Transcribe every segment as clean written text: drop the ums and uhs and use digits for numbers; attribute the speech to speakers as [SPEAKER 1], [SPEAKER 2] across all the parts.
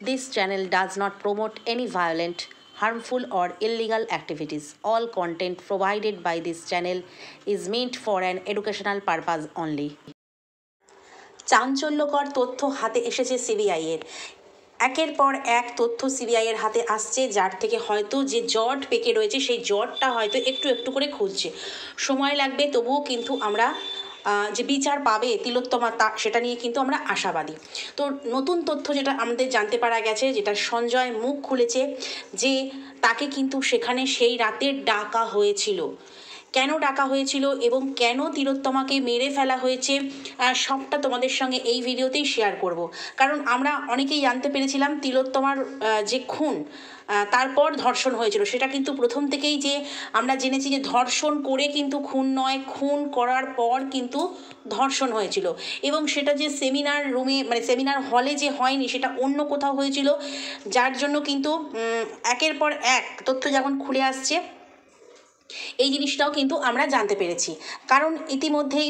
[SPEAKER 1] This channel does not promote any violent, harmful, or illegal activities. All content provided by this channel is meant for an educational purpose only. চাঞ্চল্যকর তথ্য হাতে এসেছে সিবিআইয়ের। একের পর এক তথ্য সিবিআইয়ের হাতে আসছে, যার থেকে হয়তো যে জট পেকে রয়েছে সেই জটটা হয়তো একটু একটু করে খুলছে। সময় লাগবে, তবুও কিন্তু আমরা যে বিচার পাবে তিলোত্তমা সেটা নিয়ে কিন্তু আমরা আশাবাদী। তো নতুন তথ্য যেটা আমাদের জানতে পারা গেছে, যেটা সঞ্জয় মুখ খুলেছে, যে তাকে কিন্তু সেখানে সেই রাতে ডাকা হয়েছিল। কেন ডাকা হয়েছিল এবং কেন তিলোত্তমাকে মেরে ফেলা হয়েছে, সবটা তোমাদের সঙ্গে এই ভিডিওতেই শেয়ার করব। কারণ আমরা অনেকেই জানতে পেরেছিলাম তিলোত্তমার যে খুন, তারপর ধর্ষণ হয়েছিল, সেটা কিন্তু প্রথম থেকেই যে আমরা জেনেছি যে ধর্ষণ করে কিন্তু খুন নয়, খুন করার পর কিন্তু ধর্ষণ হয়েছিল। এবং সেটা যে সেমিনার রুমে, মানে সেমিনার হলে যে হয়নি, সেটা অন্য কোথাও হয়েছিল, যার জন্য কিন্তু একের পর এক তথ্য যখন খুলে আসছে, এই জিনিসটাও কিন্তু আমরা জানতে পেরেছি। কারণ ইতিমধ্যেই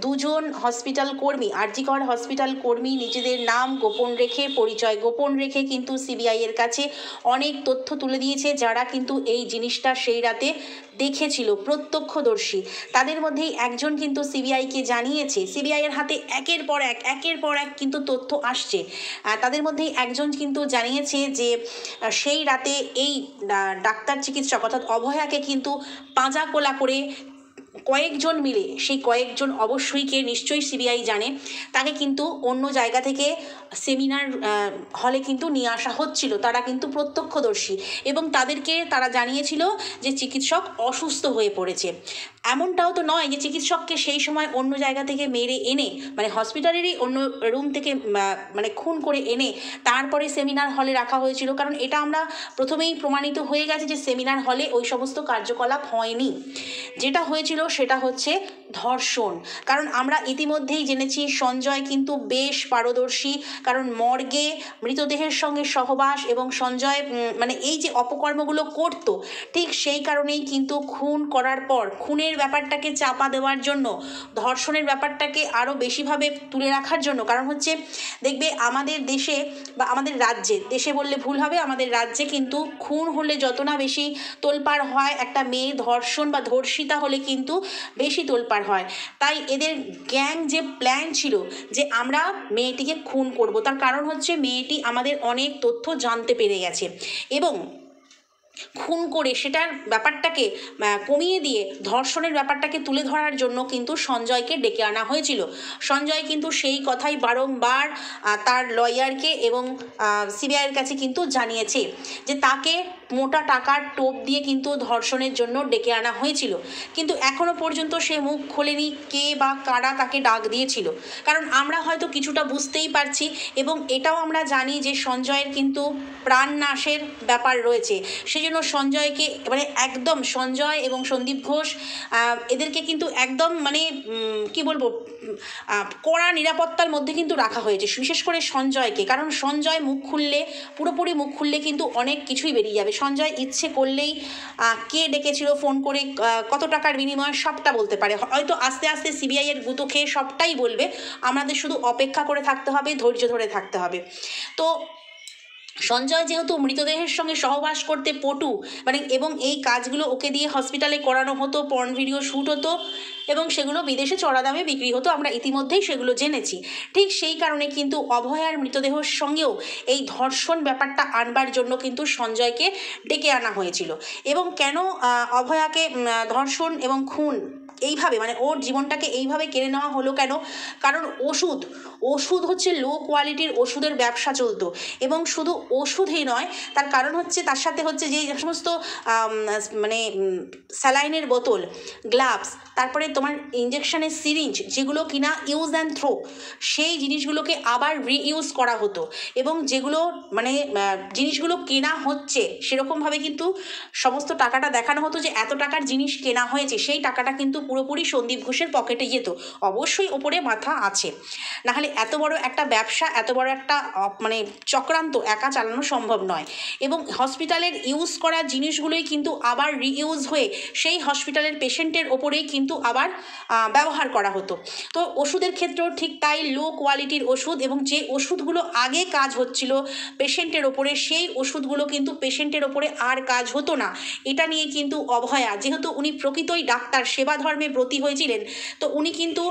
[SPEAKER 1] দুজন হসপিটাল কর্মী, আরজি কর হসপিটাল কর্মী নিজেদের নাম গোপন রেখে, পরিচয় গোপন রেখে কিন্তু সিবিআইয়ের কাছে অনেক তথ্য তুলে দিয়েছে, যারা কিন্তু এই জিনিসটা সেই রাতে দেখেছিল, প্রত্যক্ষদর্শী। তাদের মধ্যেই একজন কিন্তু সিবিআইকে জানিয়েছে। সিবিআইয়ের হাতে একের পর এক কিন্তু তথ্য আসছে। তাদের মধ্যেই একজন কিন্তু জানিয়েছে যে সেই রাতে এই ডাক্তার চিকিৎসক অর্থাৎ অভয়াকে কিন্তু পাঁজা কোলা করে কয়েকজন মিলে, সেই কয়েকজন অবশ্যই কে নিশ্চয়ই সিবিআই জানে, তাকে কিন্তু অন্য জায়গা থেকে সেমিনার হলে কিন্তু নিয়ে আসা হচ্ছিল। তারা কিন্তু প্রত্যক্ষদর্শী এবং তারা জানিয়েছিল যে চিকিৎসক অসুস্থ হয়ে পড়েছে। এমনটাও তো নয় যে চিকিৎসককে সেই সময় অন্য জায়গা থেকে মেরে এনে, মানে হসপিটালেরই অন্য রুম থেকে মানে খুন করে এনে তারপরে সেমিনার হলে রাখা হয়েছিল। কারণ এটা আমরা প্রথমেই প্রমাণিত হয়ে গেছে যে সেমিনার হলে ওই সমস্ত কার্যকলাপ হয়নি। যেটা হয়েছিল সেটা হচ্ছে ধর্ষণ। কারণ আমরা ইতিমধ্যেই জেনেছি সঞ্জয় কিন্তু বেশ পারদর্শী, কারণ মর্গে মৃতদেহের সঙ্গে সহবাস এবং সঞ্জয় মানে এই যে অপকর্মগুলো করত, ঠিক সেই কারণেই কিন্তু খুন করার পর খুনের ব্যাপারটাকে চাপা দেওয়ার জন্য, ধর্ষণের ব্যাপারটাকে আরও বেশিভাবে তুলে রাখার জন্য, কারণ হচ্ছে দেখবে আমাদের দেশে বা আমাদের রাজ্যে, দেশে বললে ভুল হবে, আমাদের রাজ্যে কিন্তু খুন হলে যত না বেশি তোলপাড় হয়, একটা মেয়ে ধর্ষণ বা ধর্ষিতা হলে কিন্তু বেশি তোলপাড় হয়। তাই এদের গ্যাং যে প্ল্যান ছিল যে আমরা মেয়েটিকে খুন করব, তার কারণ হচ্ছে মেয়েটি আমাদের অনেক তথ্য জানতে পেরে গেছে এবং খুন করে সেটার ব্যাপারটাকে কমিয়ে দিয়ে ধর্ষণের ব্যাপারটাকে তুলে ধরার জন্য কিন্তু সঞ্জয়কে ডেকে আনা হয়েছিল। সঞ্জয় কিন্তু সেই কথাই বারংবার তার লয়ারকে এবং সিবিআইয়ের কাছে কিন্তু জানিয়েছে যে তাকে মোটা টাকার টোপ দিয়ে কিন্তু ধর্ষণের জন্য ডেকে আনা হয়েছিল। কিন্তু এখনও পর্যন্ত সে মুখ খোলেনি কে বা কারা তাকে ডাক দিয়েছিল। কারণ আমরা হয়তো কিছুটা বুঝতেই পারছি এবং এটাও আমরা জানি যে সঞ্জয়ের কিন্তু প্রাণনাশের ব্যাপার রয়েছে। সেজন্য সঞ্জয়কে মানে একদম, সঞ্জয় এবং সন্দীপ ঘোষ এদেরকে কিন্তু একদম মানে কি বলবো, কড়া নিরাপত্তার মধ্যে কিন্তু রাখা হয়েছে, বিশেষ করে সঞ্জয়কে। কারণ সঞ্জয় পুরোপুরি মুখ খুললে কিন্তু অনেক কিছুই বেরিয়ে যাবে। সঞ্জয় ইচ্ছে করলেই কে ডেকেছিল ফোন করে, কত টাকার বিনিময়ে, সবটা বলতে পারে। হয়তো আস্তে আস্তে সিবিআইয়ের গুঁতো খেয়ে সবটাই বলবে। আমাদের শুধু অপেক্ষা করে থাকতে হবে, ধৈর্য ধরে থাকতে হবে। তো সঞ্জয় যেহেতু মৃতদেহের সঙ্গে সহবাস করতে পটু, মানে এবং এই কাজগুলো ওকে দিয়ে হসপিটালে করানো হতো, পর্ন ভিডিও শ্যুট হতো এবং সেগুলো বিদেশে চড়া দামে বিক্রি হতো, আমরা ইতিমধ্যেই সেগুলো জেনেছি। ঠিক সেই কারণে কিন্তু অভয়ার মৃতদেহের সঙ্গেও এই ধর্ষণ ব্যাপারটা আনবার জন্য কিন্তু সঞ্জয়কে ডেকে আনা হয়েছিল। এবং কেন অভয়াকে ধর্ষণ এবং খুন এইভাবে, মানে ওর জীবনটাকে এইভাবে কেড়ে নেওয়া হলো কেন? কারণ ওষুধ হচ্ছে লো কোয়ালিটির ওষুধের ব্যবসা চলতো। এবং শুধু ওষুধই নয়, তার কারণ হচ্ছে তার সাথে হচ্ছে যে সমস্ত মানে স্যালাইনের বোতল, গ্লাভস, তারপরে তোমার ইঞ্জেকশনের সিরিঞ্জ, যেগুলো কিনা ইউজ অ্যান্ড থ্রো, সেই জিনিসগুলোকে আবার রিইউজ করা হতো। এবং যেগুলো মানে জিনিসগুলো কেনা হচ্ছে সেরকমভাবে কিন্তু সমস্ত টাকাটা দেখানো হতো যে এত টাকার জিনিস কেনা হয়েছে, সেই টাকাটা কিন্তু পুরোপুরি সন্দীপ ঘোষের পকেটে যেত। অবশ্যই ওপরে মাথা আছে, নাহলে এত বড় একটা ব্যবসা, এত বড় একটা মানে চক্রান্ত একা চালানো সম্ভব নয়। এবং হসপিটালের ইউজ করা জিনিসগুলোই কিন্তু আবার রিইউজ হয়ে সেই হসপিটালের পেশেন্টের ওপরেই কিন্তু আবার ব্যবহার করা হতো। তো ওষুধের ক্ষেত্রেও ঠিক তাই, লো কোয়ালিটির ওষুধ, এবং যে ওষুধগুলো আগে কাজ হচ্ছিল পেশেন্টের ওপরে, সেই ওষুধগুলো কিন্তু পেশেন্টের ওপরে আর কাজ হতো না। এটা নিয়ে কিন্তু অভয়া, যেহেতু উনি প্রকৃতই ডাক্তার, সেবা ধর্মে ব্রতী হয়েছিলেন, তো উনি কিন্তু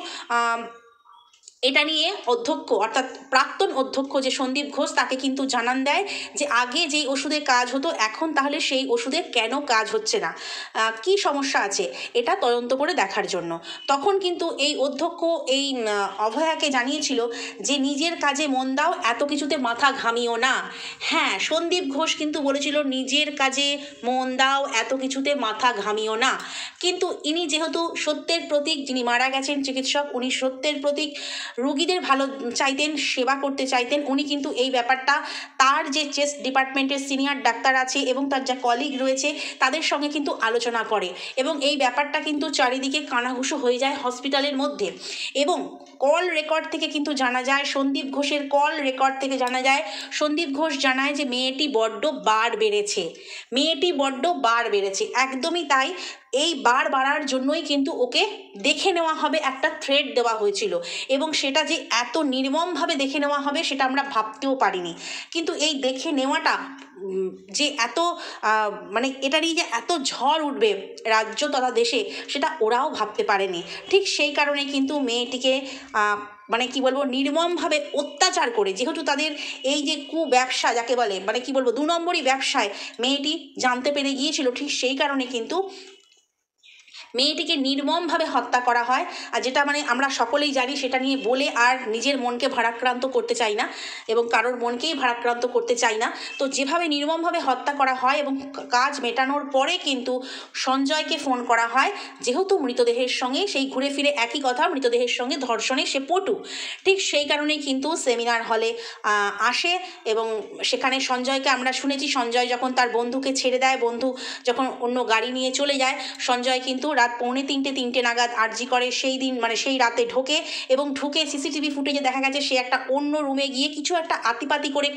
[SPEAKER 1] এটা নিয়ে অধ্যক্ষ অর্থাৎ প্রাক্তন অধ্যক্ষ যে সন্দীপ ঘোষ, তাকে কিন্তু জানান দেয় যে আগে যেই ওষুধে কাজ হতো এখন তাহলে সেই ওষুধে কেন কাজ হচ্ছে না, কি সমস্যা আছে, এটা তদন্ত করে দেখার জন্য। তখন কিন্তু এই অধ্যক্ষ এই অভয়াকে জানিয়েছিল যে নিজের কাজে মন দাও, এত কিছুতে মাথা ঘামিও না। হ্যাঁ, সন্দীপ ঘোষ কিন্তু বলেছিল নিজের কাজে মন দাও, এত কিছুতে মাথা ঘামিও না। কিন্তু ইনি যেহেতু সত্যের প্রতীক, যিনি মারা গেছেন চিকিৎসক, উনি সত্যের প্রতীক, রুগীদের ভালো চাইতেন, সেবা করতে চাইতেন, উনি কিন্তু এই ব্যাপারটা তার যে চেস্ট ডিপার্টমেন্টের সিনিয়র ডাক্তার আছে এবং তার যা কলিগ রয়েছে তাদের সঙ্গে কিন্তু আলোচনা করে, এবং এই ব্যাপারটা কিন্তু চারিদিকে কানাঘুষো হয়ে যায় হসপিটালের মধ্যে। এবং কল রেকর্ড থেকে কিন্তু জানা যায়, সন্দীপ ঘোষের কল রেকর্ড থেকে জানা যায়, সন্দীপ ঘোষ জানায় যে মেয়েটি বড্ড বার বেড়েছে, মেয়েটি বড্ড বার বেড়েছে। একদমই তাই, এই বার বাড়ার জন্যই কিন্তু ওকে দেখে নেওয়া হবে, একটা থ্রেড দেওয়া হয়েছিল, এবং সেটা যে এত নির্মমভাবে দেখে নেওয়া হবে সেটা আমরা ভাবতেও পারিনি। কিন্তু এই দেখে নেওয়াটা যে এত মানে এটা নিয়ে যে এত ঝড় উঠবে রাজ্য তথা দেশে, সেটা ওরাও ভাবতে পারেনি। ঠিক সেই কারণে কিন্তু মেয়েটিকে মানে কি বলবো, নির্মমভাবে অত্যাচার করে, যেহেতু তাদের এই যে ব্যবসা যাকে বলে, মানে কি বলবো, 2 নম্বরই ব্যবসায় মেয়েটি জানতে পেরে গিয়েছিল, ঠিক সেই কারণে কিন্তু মেয়েটিকে নির্মমভাবে হত্যা করা হয়। আর যেটা মানে আমরা সকলেই জানি, সেটা নিয়ে বলে আর নিজের মনকে ভারাক্রান্ত করতে চাই না, এবং কারোর মনকেই ভারাক্রান্ত করতে চাই না। তো যেভাবে নির্মমভাবে হত্যা করা হয়, এবং কাজ মেটানোর পরে কিন্তু সঞ্জয়কে ফোন করা হয়, যেহেতু মৃতদেহের সঙ্গে সেই ঘুরে ফিরে একই কথা, মৃতদেহের সঙ্গে ধর্ষণে সে পটু। ঠিক সেই কারণেই কিন্তু সেমিনার হলে আসে, এবং সেখানে সঞ্জয়কে আমরা শুনেছি, সঞ্জয় যখন তার বন্ধুকে ছেড়ে দেয়, বন্ধু যখন অন্য গাড়ি নিয়ে চলে যায়, সঞ্জয় কিন্তু রাত 2:45 নাগাদ আরজি করে সেই দিন, মানে সেই রাতে ঢোকে, এবং ঢুকে সিসিটিভি ফুটেজে দেখা গেছে সে একটা অন্য রুমে গিয়ে কিছু একটা আতিপাতি করে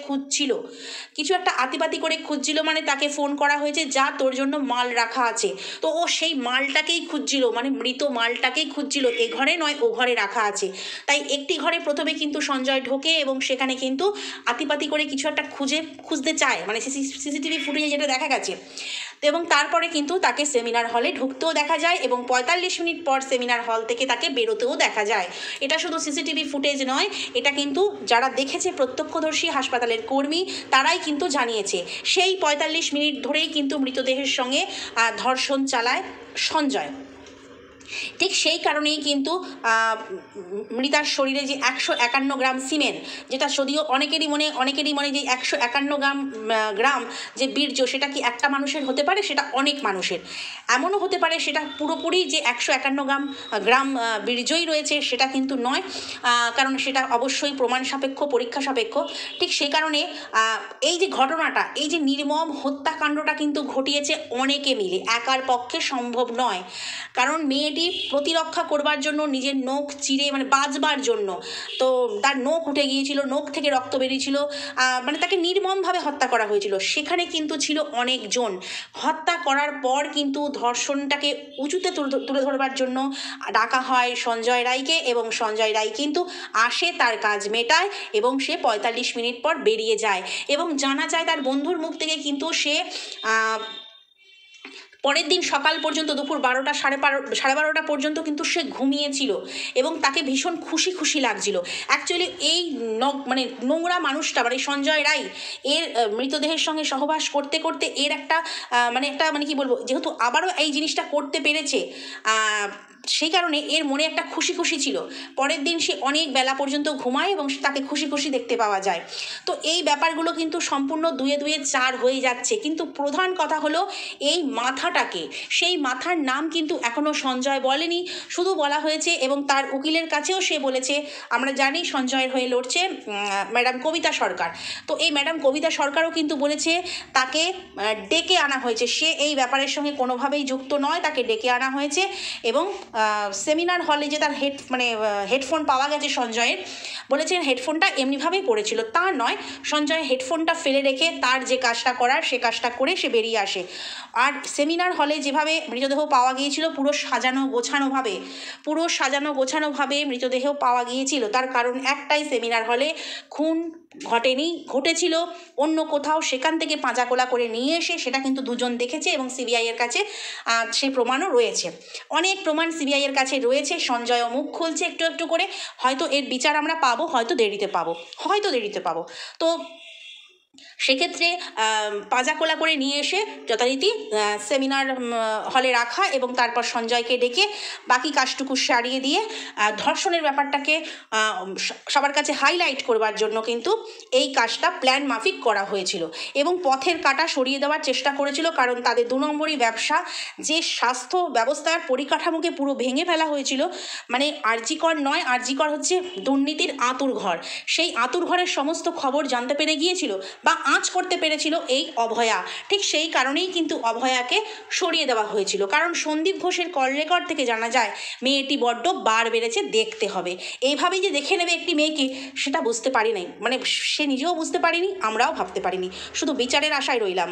[SPEAKER 1] খুঁজছিল, মানে তাকে ফোন করা হয়েছে যা তোর জন্য মাল রাখা আছে, তো ও সেই মালটাকেই খুঁজছিল, মানে মৃত মালটাকেই খুঁজছিল, এ ঘরে নয় ও ঘরে রাখা আছে। তাই একটি ঘরে প্রথমে কিন্তু সঞ্জয় ঢোকে, এবং সেখানে কিন্তু আতিপাতি করে কিছু একটা খুঁজতে চায়, মানে সিসিটিভি ফুটেজে যেটা দেখা গেছে। এবং তারপরে কিন্তু তাকে সেমিনার হলে ঢুকতেও দেখা যায়, এবং 45 মিনিট পর সেমিনার হল থেকে তাকে বেরোতেও দেখা যায়। এটা শুধু সিসিটিভি ফুটেজ নয়, এটা কিন্তু যারা দেখেছে প্রত্যক্ষদর্শী হাসপাতালের কর্মী, তারাই কিন্তু জানিয়েছে। সেই 45 মিনিট ধরেই কিন্তু মৃতদেহের সঙ্গে ধর্ষণ চালায় সঞ্জয়। ঠিক সেই কারণেই কিন্তু মৃতার শরীরে যে 151 গ্রাম সিমেন্ট, যেটা যদিও অনেকেরই মনে যে 151 গ্রাম যে বীর্য, সেটা কি একটা মানুষের হতে পারে, সেটা অনেক মানুষের। এমনও হতে পারে সেটা পুরোপুরি যে 151 গ্রাম বীর্যই রয়েছে, সেটা কিন্তু নয়, কারণ সেটা অবশ্যই প্রমাণ সাপেক্ষ, পরীক্ষা সাপেক্ষ। ঠিক সেই কারণে এই যে ঘটনাটা, এই যে নির্মম হত্যাকাণ্ডটা কিন্তু ঘটিয়েছে অনেকে মিলে, একার পক্ষে সম্ভব নয়। কারণ মেয়েটি প্রতিরক্ষা করবার জন্য নিজের নখ চিরে, মানে বাঁচবার জন্য, তো তার নখ উঠে গিয়েছিল, নখ থেকে রক্ত বেরিয়েছিল, মানে তাকে নির্মমভাবে হত্যা করা হয়েছিল। সেখানে কিন্তু ছিল অনেকজন। হত্যা করার পর কিন্তু ধর্ষণটাকে উঁচুতে তুলে ধরবার জন্য ডাকা হয় সঞ্জয় রায়কে, এবং সঞ্জয় রায় কিন্তু আসে, তার কাজ মেটায়, এবং সে 45 মিনিট পর বেরিয়ে যায়। এবং জানা যায় তার বন্ধুর মুখ থেকে কিন্তু সে পরের দিন সকাল পর্যন্ত, দুপুর 12টা সাড়ে 12টা পর্যন্ত কিন্তু সে ঘুমিয়েছিল, এবং তাকে ভীষণ খুশি লাগছিল। অ্যাকচুয়ালি এই মানে নোংরা মানুষটা, মানে সঞ্জয় রায়, এর মৃতদেহের সঙ্গে সহবাস করতে করতে এর একটা মানে কি বলবো, যেহেতু আবারও এই জিনিসটা করতে পেরেছে, সেই কারণে এর মনে একটা খুশি ছিল। পরের দিন সে অনেক বেলা পর্যন্ত ঘুমায়, এবং তাকে খুশি দেখতে পাওয়া যায়। তো এই ব্যাপারগুলো কিন্তু সম্পূর্ণ 2 2 4 হয়ে যাচ্ছে। কিন্তু প্রধান কথা হলো এই মাথাটাকে, সেই মাথার নাম কিন্তু এখনও সঞ্জয় বলেনি, শুধু বলা হয়েছে, এবং তার উকিলের কাছেও সে বলেছে, আমরা জানি সঞ্জয়ের হয়ে লড়ছে ম্যাডাম কবিতা সরকার, তো এই ম্যাডাম কবিতা সরকারও কিন্তু বলেছে তাকে ডেকে আনা হয়েছে, সে এই ব্যাপারের সঙ্গে কোনোভাবেই যুক্ত নয়, তাকে ডেকে আনা হয়েছে, এবং সেমিনার হলে যে তার হেডফোন পাওয়া গেছে সঞ্জয়ের, বলেছেন হেডফোনটা এমনিভাবেই পড়েছিল। তা নয়, সঞ্জয় হেডফোনটা ফেলে রেখে তার যে কাজটা করার সে কাজটা করে সে বেরিয়ে আসে। আর সেমিনার হলে যেভাবে মৃতদেহ পাওয়া গিয়েছিল পুরো সাজানো গোছানোভাবে মৃতদেহ পাওয়া গিয়েছিল, তার কারণ একটাই, সেমিনার হলে খুন ঘটেছিল অন্য কোথাও, সেখান থেকে পাঁজাকোলা করে নিয়ে এসে সেটা কিন্তু দুজন দেখেছে এবং সিবিআইয়ের কাছে সেই প্রমাণও রয়েছে। অনেক প্রমাণ সিবিআইয়ের কাছে রয়েছে। সঞ্জয়ও মুখ খুলছে একটু একটু করে। হয়তো এর বিচার আমরা পাবো, হয়তো দেরিতে পাবো। তো সেক্ষেত্রে পাঁজাকোলা করে নিয়ে এসে যথারীতি সেমিনার হলে রাখা এবং তারপর সঞ্জয়কে ডেকে বাকি কাজটুকু সারিয়ে দিয়ে ধর্ষণের ব্যাপারটাকে সবার কাছে হাইলাইট করবার জন্য কিন্তু এই কাজটা প্ল্যান মাফিক করা হয়েছিল এবং পথের কাঁটা সরিয়ে দেওয়ার চেষ্টা করেছিল। কারণ তাদের 2 নম্বরই ব্যবসা, যে স্বাস্থ্য ব্যবস্থার পরিকাঠামোকে পুরো ভেঙে ফেলা হয়েছিল। মানে আরজিকর নয়, আরজিকর হচ্ছে দুর্নীতির আঁতুড়ঘর। সেই আঁতুড়ঘরের সমস্ত খবর জানতে পেরে গিয়েছিল বা আঁচ করতে পেরেছিল এই অভয়া। ঠিক সেই কারণেই কিন্তু অভয়াকে সরিয়ে দেওয়া হয়েছিল। কারণ সন্দীপ ঘোষের কল রেকর্ড থেকে জানা যায় মেয়েটি বড্ড বার বেড়েছে, দেখতে হবে। এইভাবেই যে দেখে নেবে একটি মেয়েকে, সেটা বুঝতে পারি নাই, মানে সে নিজেও বুঝতে পারিনি, আমরাও ভাবতে পারিনি, শুধু বিচারের আশায় রইলাম।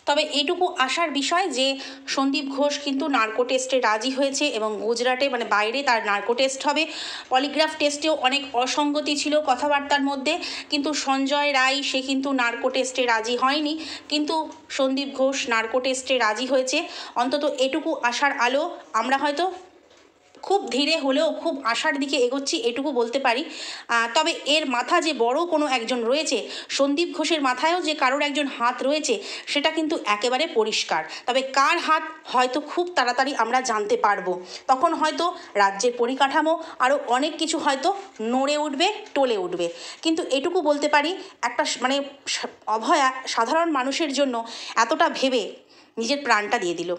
[SPEAKER 1] তবে এটুকু আশার বিষয় যে সন্দীপ ঘোষ কিন্তু নার্কো টেস্টে রাজি হয়েছে এবং গুজরাটে বাইরে তার নার্কো টেস্ট হবে। পলিগ্রাফ টেস্টেও অনেক অসঙ্গতি ছিল কথাবার্তার মধ্যে, কিন্তু সঞ্জয় রায় সে কিন্তু নার্কো টেস্টে রাজি হয়নি, কিন্তু সন্দীপ ঘোষ নার্কো টেস্টে রাজি হয়েছে। অন্তত এটুকু আশার আলো আমরা হয়তো খুব ধীরে হলেও খুব আশার দিকে এগোচ্ছি, এটুকু বলতে পারি। তবে এর মাথা যে বড় কোনো একজন রয়েছে, সন্দীপ ঘোষের মাথায়ও যে কারোর একজন হাত রয়েছে, সেটা কিন্তু একেবারে পরিষ্কার। তবে কার হাত হয়তো খুব তাড়াতাড়ি আমরা জানতে পারবো। তখন হয়তো রাজ্যের পরিকাঠামো আরও অনেক কিছু হয়তো নড়ে উঠবে, টলে উঠবে। কিন্তু এটুকু বলতে পারি, একটা অভয়া সাধারণ মানুষের জন্য এতটা ভেবে নিজের প্রাণটা দিয়ে দিল।